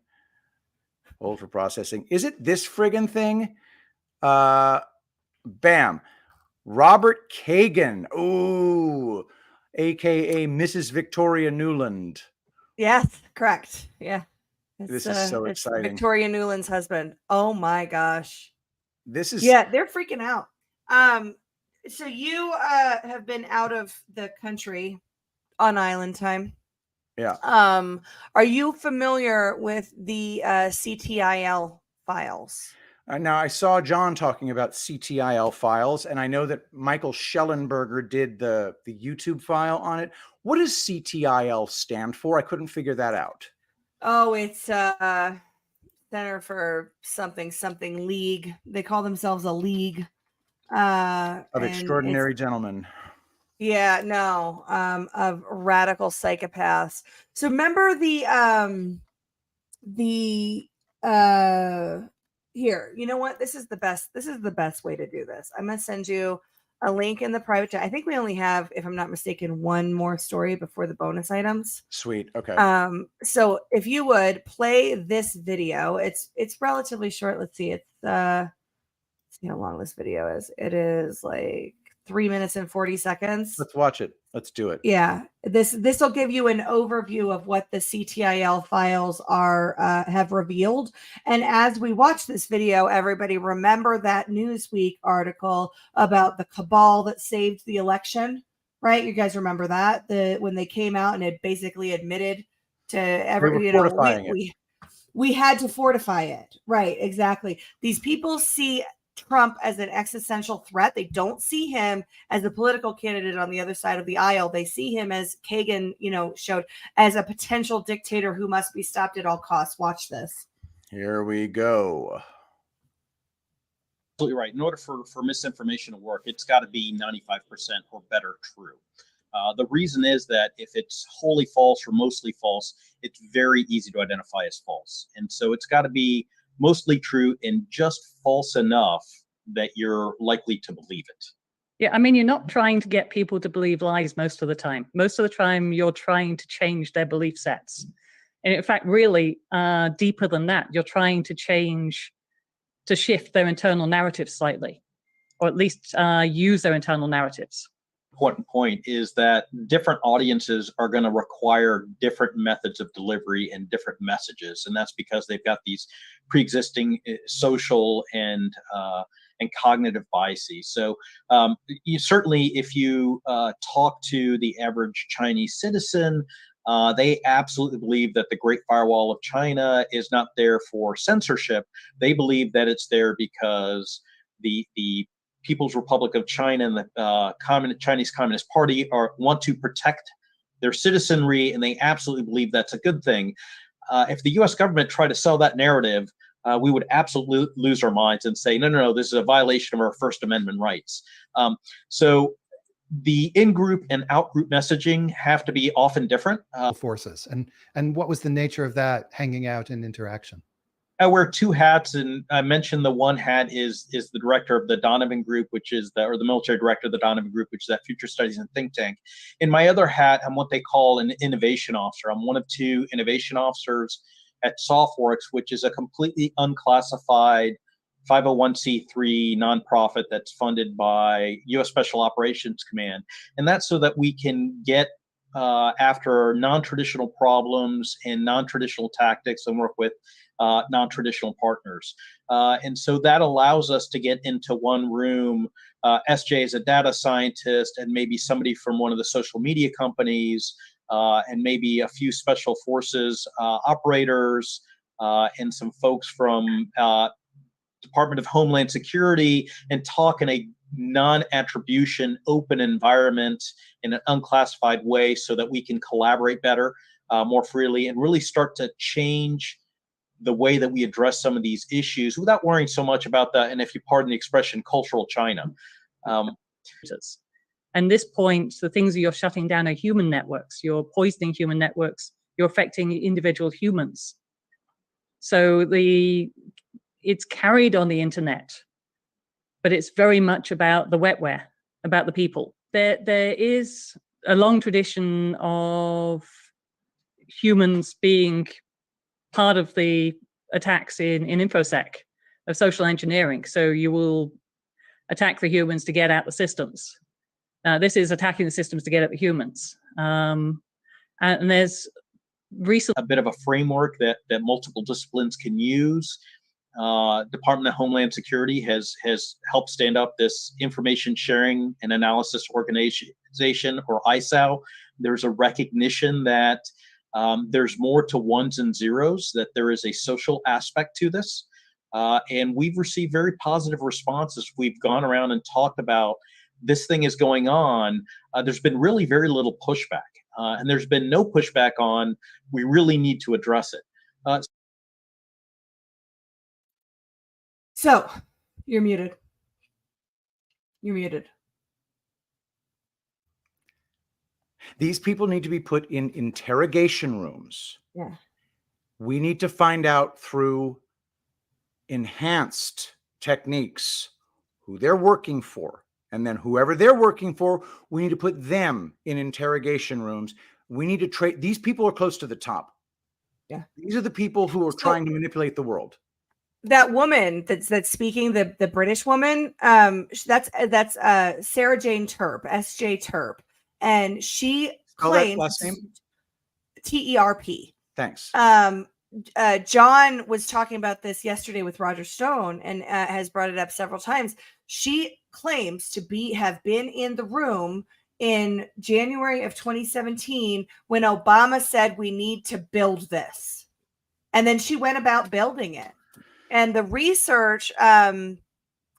Hold for processing. Is it this friggin' thing? Bam. Robert Kagan. Ooh. aka Mrs. Victoria Newland. Yes, correct. Yeah. This is so It's exciting. Victoria Newland's husband. Oh my gosh. This is Yeah, they're freaking out. So you have been out of the country on island time. yeah. Are you familiar with the CTIL files? Now I saw John talking about CTIL files, and I know that Michael Schellenberger did the YouTube file on it. What does CTIL stand for? I couldn't figure that out. Oh, it's Center for something League. They call themselves a league. Of And extraordinary gentlemen. yeah, no, of radical psychopaths. So remember here, you know what? This is the best way to do this. I'm gonna send you a link in the private chat. I think we only have, if I'm not mistaken, one more story before the bonus items. Sweet. Okay. So if you would play this video, it's relatively short. Let's see, let's see how long this video is. It is like 3 minutes and 40 seconds. Let's watch it. Let's do it. Yeah, this will give you an overview of what the CTIL files are have revealed. And as we watch this video, everybody remember that Newsweek article about the cabal that saved the election, right? You guys remember that when they came out and it basically admitted to every, we had to fortify it, right? Exactly. These people see Trump as an existential threat. They don't see him as a political candidate on the other side of the aisle. They see him, as Kagan, showed, as a potential dictator who must be stopped at all costs. Watch this. Here we go. Absolutely right. In order for misinformation to work, it's got to be 95% or better true. The reason is that if it's wholly false or mostly false, it's very easy to identify as false. And so it's got to be mostly true and just false enough that you're likely to believe it. Yeah, I mean, you're not trying to get people to believe lies most of the time. Most of the time, you're trying to change their belief sets. And in fact, really deeper than that, you're trying to shift their internal narrative slightly, or at least use their internal narratives. Important point is that different audiences are going to require different methods of delivery and different messages, and that's because they've got these pre-existing social and cognitive biases. So you certainly, if you talk to the average Chinese citizen, they absolutely believe that the Great Firewall of China is not there for censorship. They believe that it's there because the People's Republic of China and the Chinese Communist Party want to protect their citizenry, and they absolutely believe that's a good thing. If the U.S. government tried to sell that narrative, we would absolutely lose our minds and say, no, this is a violation of our First Amendment rights. So the in-group and out-group messaging have to be often different. Forces. And what was the nature of that hanging out and interaction? I wear two hats, and I mentioned the one hat is the director of the Donovan Group, which is the military director of the Donovan Group, which is that future studies and think tank. In my other hat, I'm what they call an innovation officer. I'm one of two innovation officers at SoftWorks, which is a completely unclassified 501c3 nonprofit that's funded by U.S. Special Operations Command. And that's so that we can get after non-traditional problems and non-traditional tactics and work with non-traditional partners. And so that allows us to get into one room. SJ is a data scientist and maybe somebody from one of the social media companies and maybe a few special forces operators and some folks from Department of Homeland Security, and talk in a non-attribution open environment in an unclassified way so that we can collaborate better, more freely, and really start to change the way that we address some of these issues without worrying so much about the, and if you pardon the expression, cultural China. And this point, the things that you're shutting down are human networks. You're poisoning human networks. You're affecting individual humans. So it's carried on the internet, but it's very much about the wetware, about the people. There is a long tradition of humans being part of the attacks in InfoSec, of social engineering. So you will attack the humans to get out the systems. This is attacking the systems to get at the humans. And there's recently a bit of a framework that multiple disciplines can use. Department of Homeland Security has helped stand up this Information Sharing and Analysis Organization, or ISAO. There's a recognition that there's more to ones and zeros, that there is a social aspect to this. And we've received very positive responses. We've gone around and talked about this thing is going on. There's been really very little pushback. And there's been no pushback on, we really need to address it. So you're muted. You're muted. These people need to be put in interrogation rooms. Yeah. We need to find out through enhanced techniques who they're working for. And then whoever they're working for, we need to put them in interrogation rooms. We need to trade. These people are close to the top. Yeah. These are the people who are trying to manipulate the world. That woman that's speaking, the British woman, that's Sarah Jane Terp, S.J. Terp, and she Spell that claims last name? T-E-R-P. Thanks. John was talking about this yesterday with Roger Stone and has brought it up several times. She claims to have been in the room in January of 2017 when Obama said we need to build this, and then she went about building it. And the research that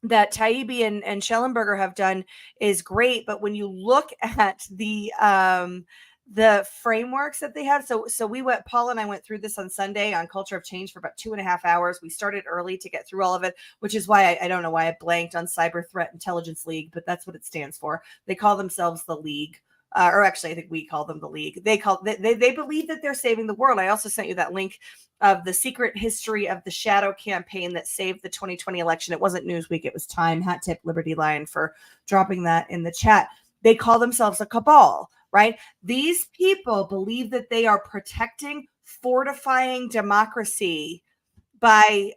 Taibbi and Schellenberger have done is great, but when you look at the frameworks that they have, so we went, Paul and I went through this on Sunday on Culture of Change for about 2.5 hours. We started early to get through all of it, which is why I don't know why I blanked on Cyber Threat Intelligence League, but that's what it stands for. They call themselves the League. Or actually, I think we call them the League. They believe that they're saving the world. I also sent you that link of the secret history of the shadow campaign that saved the 2020 election. It wasn't Newsweek, it was Time. Hat tip Liberty Lion for dropping that in the chat. They call themselves a cabal, right? These people believe that they are protecting, fortifying democracy by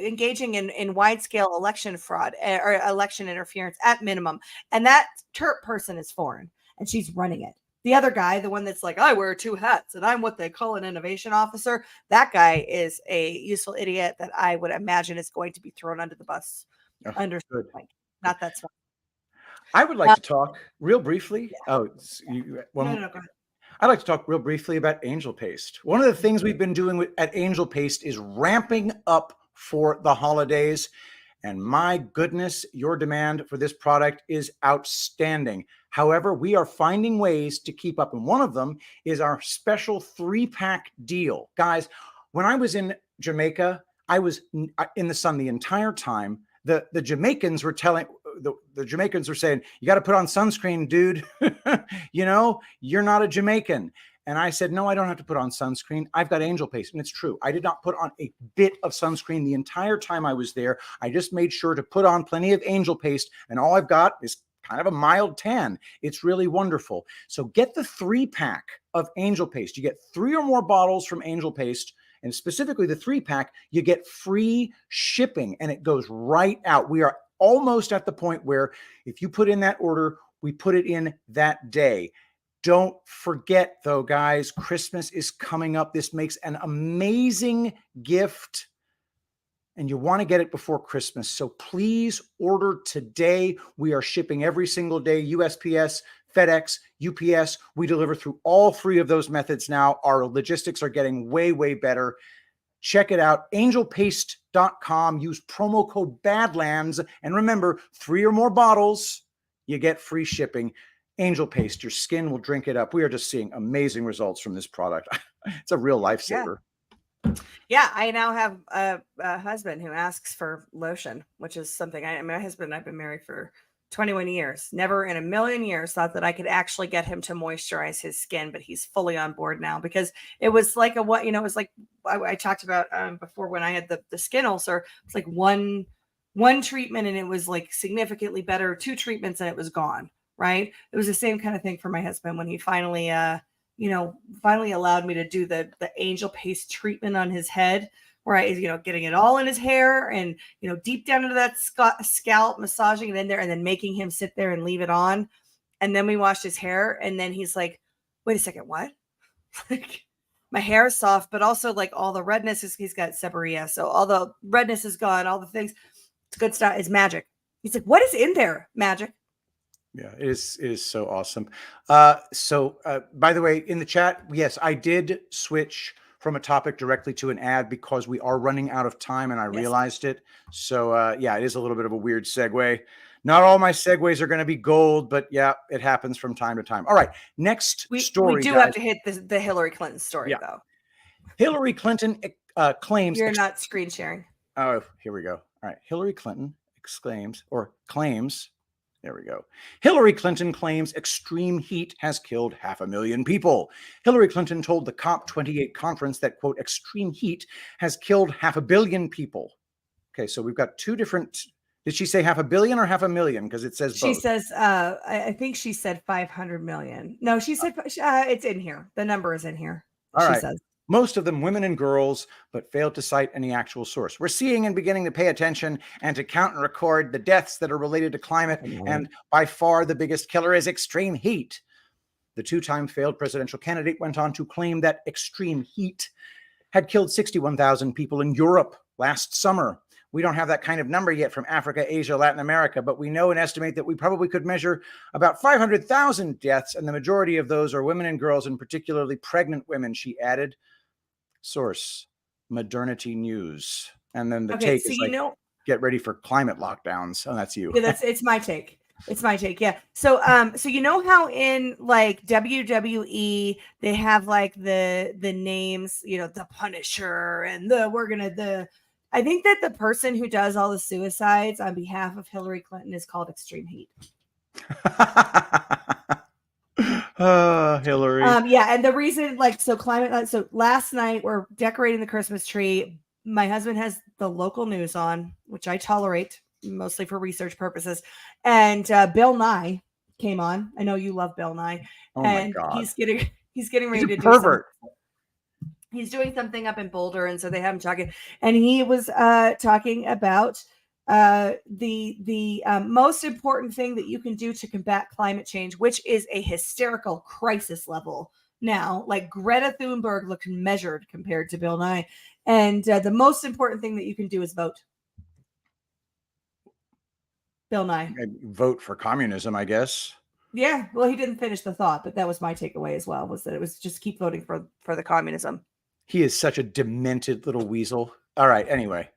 engaging in wide-scale election fraud or election interference at minimum. And that Terp person is foreign, and she's running it. The other guy, the one that's like, I wear 2 hats, and I'm what they call an innovation officer, that guy is a useful idiot that I would imagine is going to be thrown under the bus. Not that's fine. I would like to talk real briefly. Yeah. No, go ahead. I'd like to talk real briefly about Angel Paste. One of the things we've been doing at Angel Paste is ramping up for the holidays. And my goodness, your demand for this product is outstanding. However, we are finding ways to keep up. And one of them is our special 3-pack deal. Guys, when I was in Jamaica, I was in the sun the entire time. The Jamaicans were telling... The Jamaicans were saying, you got to put on sunscreen, dude. You're not a Jamaican. And I said, no, I don't have to put on sunscreen. I've got Angel Paste. And it's true. I did not put on a bit of sunscreen the entire time I was there. I just made sure to put on plenty of Angel Paste. And all I've got is kind of a mild tan. It's really wonderful. So get the 3-pack of Angel Paste. You get 3 or more bottles from Angel Paste. And specifically the 3-pack, you get free shipping. And it goes right out. We are almost at the point where if you put in that order, we put it in that day. Don't forget though, guys, Christmas is coming up. This makes an amazing gift and you want to get it before Christmas. So please order today. We are shipping every single day, USPS, FedEx, UPS. We deliver through all 3 of those methods now. Our logistics are getting way, way better. Check it out, angelpaste.com. Use promo code BADLANDS. And remember, 3 or more bottles, you get free shipping. Angel Paste, your skin will drink it up. We are just seeing amazing results from this product. It's a real lifesaver. Yeah, I now have a husband who asks for lotion, which is something my husband and I've been married for 21 years. Never in a million years thought that I could actually get him to moisturize his skin, but he's fully on board now because it was like it was like I talked about before when I had the skin ulcer. It's like one treatment and it was like significantly better. 2 treatments and it was gone. Right. It was the same kind of thing for my husband when he finally allowed me to do the Angel Paste treatment on his head. where he's, getting it all in his hair and, deep down into that scalp, massaging it in there and then making him sit there and leave it on. And then we washed his hair and then he's like, wait a second, what? Like, my hair is soft, but also like all the redness he's got seborrhea. So all the redness is gone, all the things. It's good stuff. It's magic. He's like, what is in there? Magic. Yeah, it is so awesome. By the way, in the chat, yes, I did switch from a topic directly to an ad because we are running out of time and I realized it. So yeah, it is a little bit of a weird segue. Not all my segues are going to be gold, but yeah, it happens from time to time. All right, next story. We do guys. have to hit the Hillary Clinton story, though. Hillary Clinton claims... You're not screen sharing. Oh, here we go. All right, Hillary Clinton claims... There we go. Hillary Clinton claims extreme heat has killed 500,000 people. Hillary Clinton told the COP28 conference that, quote, extreme heat has killed 500 million people. Okay, so we've got two different... Did she say 500 million or 500,000? Because it says both. She says, I think she said 500 million. No, she said it's in here. The number is in here. All right. Says. Most of them women and girls, but failed to cite any actual source. We're seeing and beginning to pay attention and to count and record the deaths that are related to climate. And by far the biggest killer is extreme heat. The two-time failed presidential candidate went on to claim that extreme heat had killed 61,000 people in Europe last summer. We don't have that kind of number yet from Africa, Asia, Latin America, but we know and estimate that we probably could measure about 500,000 deaths, and the majority of those are women and girls, and particularly pregnant women, she added. Source, Modernity News. And then the take is like, get ready for climate lockdowns. Oh, that's you. Yeah, it's my take. It's my take. Yeah. So you know how in like WWE they have like the names, the Punisher and I think that the person who does all the suicides on behalf of Hillary Clinton is called Extreme Heat. Hillary. Yeah, and the reason, so last night we're decorating the Christmas tree. My husband has the local news on, which I tolerate mostly for research purposes. And Bill Nye came on. I know you love Bill Nye. Oh and my God. he's getting ready to do pervert. He's doing something up in Boulder, and so they have him talking. And he was talking about the most important thing that you can do to combat climate change, which is a hysterical crisis level now. Like Greta Thunberg looked measured compared to Bill Nye, and the most important thing that you can do is vote. Bill Nye. Vote for communism, I guess. Yeah, well, he didn't finish the thought, but that was my takeaway as well, was that it was just keep voting for the communism. He is such a demented little weasel. All right, anyway.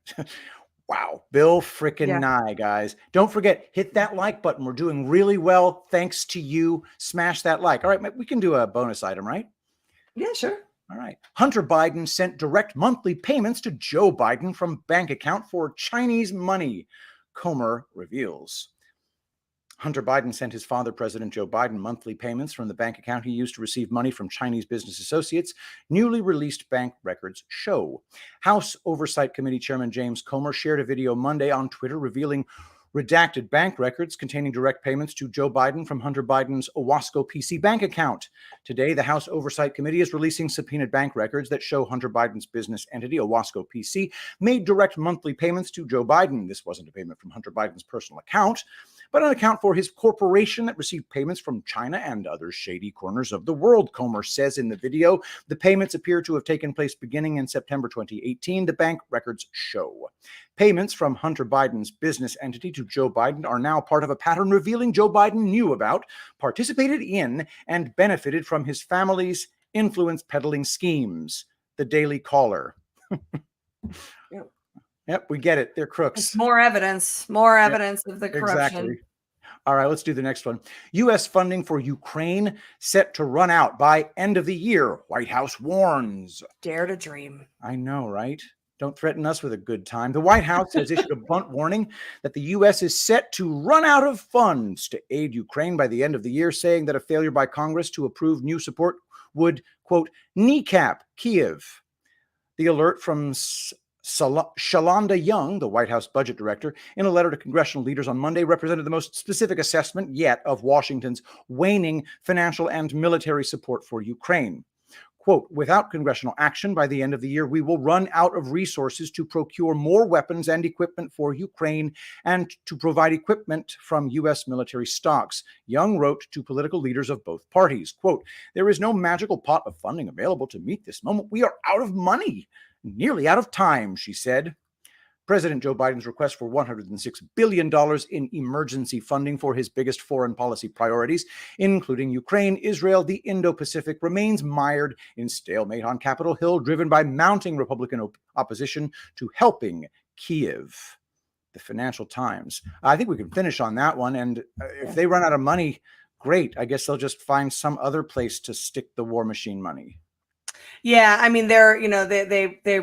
Wow, Bill frickin' Nye, guys. Don't forget, hit that like button. We're doing really well thanks to you. Smash that like. All right, we can do a bonus item, right? Yeah, sure. All right. Hunter Biden sent direct monthly payments to Joe Biden from bank account for Chinese money, Comer reveals. Hunter Biden sent his father, President Joe Biden, monthly payments from the bank account he used to receive money from Chinese business associates, newly released bank records show. House Oversight Committee Chairman James Comer shared a video Monday on Twitter revealing redacted bank records containing direct payments to Joe Biden from Hunter Biden's Owasco PC bank account. Today, the House Oversight Committee is releasing subpoenaed bank records that show Hunter Biden's business entity, Owasco PC, made direct monthly payments to Joe Biden. This wasn't a payment from Hunter Biden's personal account, but an account for his corporation that received payments from China and other shady corners of the world, Comer says in the video. The payments appear to have taken place beginning in September 2018, the bank records show. Payments from Hunter Biden's business entity to Joe Biden are now part of a pattern revealing Joe Biden knew about, participated in, and benefited from his family's influence peddling schemes. The Daily Caller. Yep, we get it. They're crooks. It's more evidence of the corruption. Exactly. All right, let's do the next one. U.S. funding for Ukraine set to run out by end of the year. White House warns. Dare to dream. I know, right? Don't threaten us with a good time. The White House has issued a blunt warning that the U.S. is set to run out of funds to aid Ukraine by the end of the year, saying that a failure by Congress to approve new support would, quote, kneecap Kiev. The alert from Shalanda Young, the White House budget director, in a letter to congressional leaders on Monday, represented the most specific assessment yet of Washington's waning financial and military support for Ukraine. Quote, without congressional action by the end of the year, we will run out of resources to procure more weapons and equipment for Ukraine and to provide equipment from U.S. military stocks, Young wrote to political leaders of both parties. Quote, there is no magical pot of funding available to meet this moment. We are out of money, nearly out of time, she said. President Joe Biden's request for $106 billion in emergency funding for his biggest foreign policy priorities, including Ukraine, Israel, the Indo-Pacific, remains mired in stalemate on Capitol Hill, driven by mounting Republican opposition to helping Kyiv. The Financial Times. I think we can finish on that one. And if they run out of money, great. I guess they'll just find some other place to stick the war machine money. Yeah, I mean, they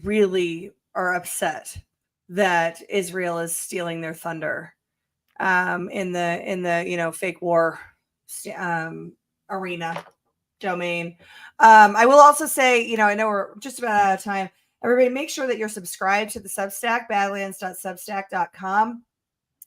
really are upset that Israel is stealing their thunder in the fake war arena domain. I will also say, I know we're just about out of time. Everybody, make sure that you're subscribed to the Substack, badlands.substack.com.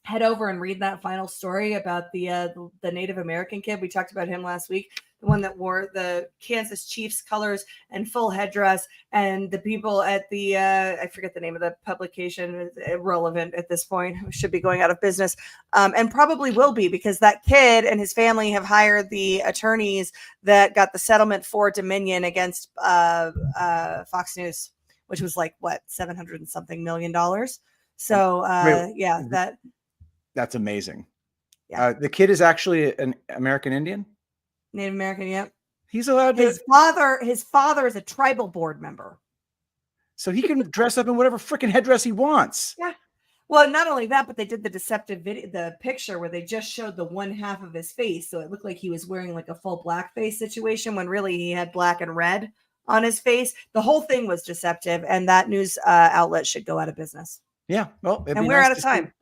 Head over and read that final story about the Native American kid. We talked about him last week, the one that wore the Kansas Chiefs colors and full headdress, and the people at the I forget the name of the publication, irrelevant at this point, should be going out of business, and probably will be, because that kid and his family have hired the attorneys that got the settlement for Dominion against Fox News, which was like what, $700 and something million. So that's amazing. Yeah. The kid is actually an American Indian. Native American, yep. He's allowed to. His father is a tribal board member, so he can dress up in whatever freaking headdress he wants. Yeah. Well, not only that, but they did the deceptive video, the picture where they just showed the one half of his face, so it looked like he was wearing like a full blackface situation when really he had black and red on his face. The whole thing was deceptive, and that news outlet should go out of business. Yeah. Well, and we're out of time.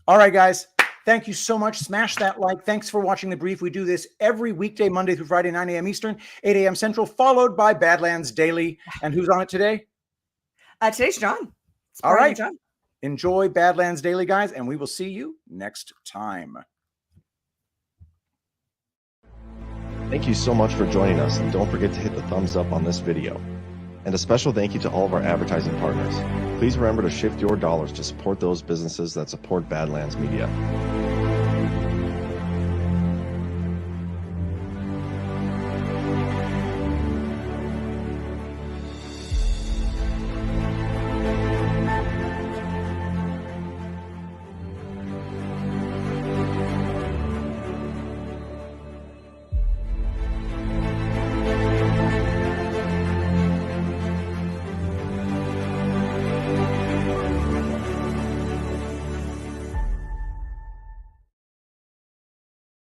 All right, guys. Thank you so much. Smash that like. Thanks for watching The Brief. We do this every weekday, Monday through Friday, 9 a.m. Eastern, 8 a.m. Central, followed by Badlands Daily. And who's on it today? Today's John. All right. John. Enjoy Badlands Daily, guys, and we will see you next time. Thank you so much for joining us, and don't forget to hit the thumbs up on this video. And a special thank you to all of our advertising partners. Please remember to shift your dollars to support those businesses that support Badlands Media.